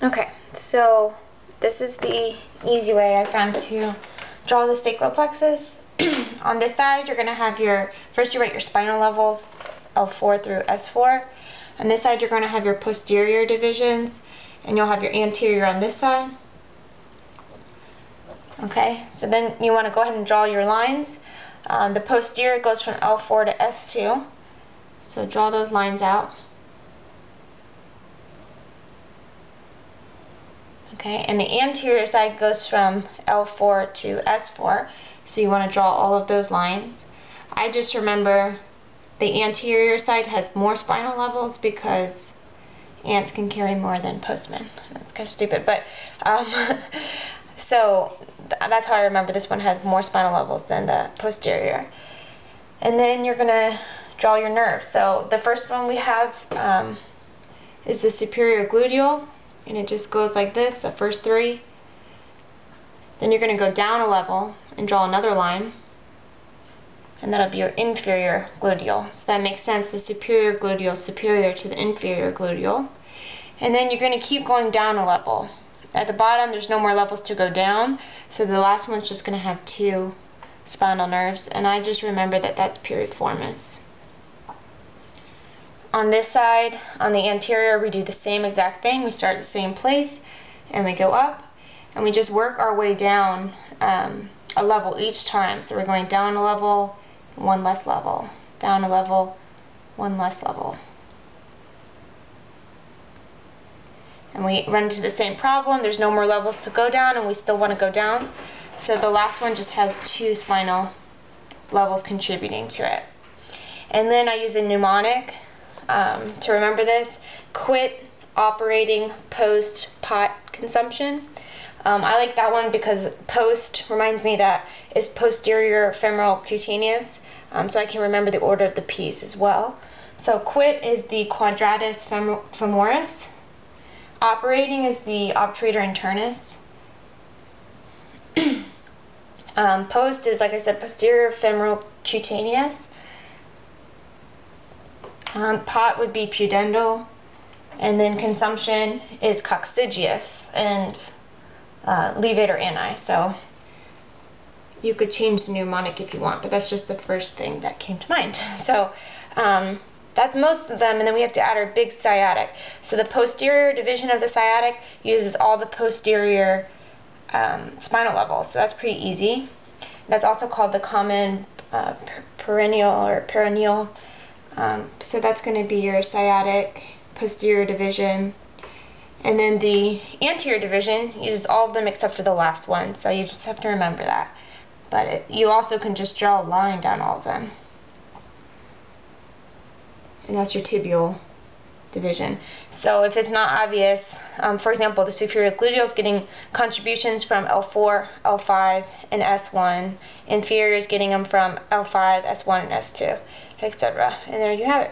Okay, so this is the easy way I found to draw the sacral plexus. On this side, you're going to have first you write your spinal levels, L4 through S4. On this side, you're going to have your posterior divisions, and you'll have your anterior on this side. Okay, so then you want to go ahead and draw your lines. The posterior goes from L4 to S2, so draw those lines out. Okay, and the anterior side goes from L4 to S4, so you want to draw all of those lines. I just remember the anterior side has more spinal levels because ants can carry more than postmen. That's kind of stupid, but so that's how I remember this one has more spinal levels than the posterior. And then you're going to draw your nerves. So the first one we have is the superior gluteal, and it just goes like this, the first three. Then you're going to go down a level and draw another line, and that'll be your inferior gluteal. So that makes sense, the superior gluteal superior to the inferior gluteal. And then you're going to keep going down a level. At the bottom, there's no more levels to go down, so the last one's just going to have 2 spinal nerves, and I just remember that that's piriformis. On this side, on the anterior, we do the same exact thing. We start at the same place, and we go up, and we just work our way down a level each time. So we're going down a level, 1 less level, down a level, 1 less level. And we run into the same problem. There's no more levels to go down, and we still want to go down. So the last one just has 2 spinal levels contributing to it. And then I use a mnemonic to remember this: quit, operating, post, pot, consumption. I like that one because post reminds me that is posterior, femoral, cutaneous, so I can remember the order of the P's as well. So quit is the quadratus femoris. Operating is the obturator internus. Post is, like I said, posterior, femoral, cutaneous. Pot would be pudendal. And then consumption is coccygeus and levator ani. So you could change the mnemonic if you want, but that's just the first thing that came to mind. So that's most of them, and then we have to add our big sciatic. So the posterior division of the sciatic uses all the posterior spinal levels, so that's pretty easy. That's also called the common perennial or perineal. So that's going to be your sciatic posterior division. And then the anterior division uses all of them except for the last one, so you just have to remember that. But you also can just draw a line down all of them. And that's your tibial division. So if it's not obvious, for example, the superior gluteal is getting contributions from L4, L5, and S1. Inferior is getting them from L5, S1, and S2, etc. And there you have it.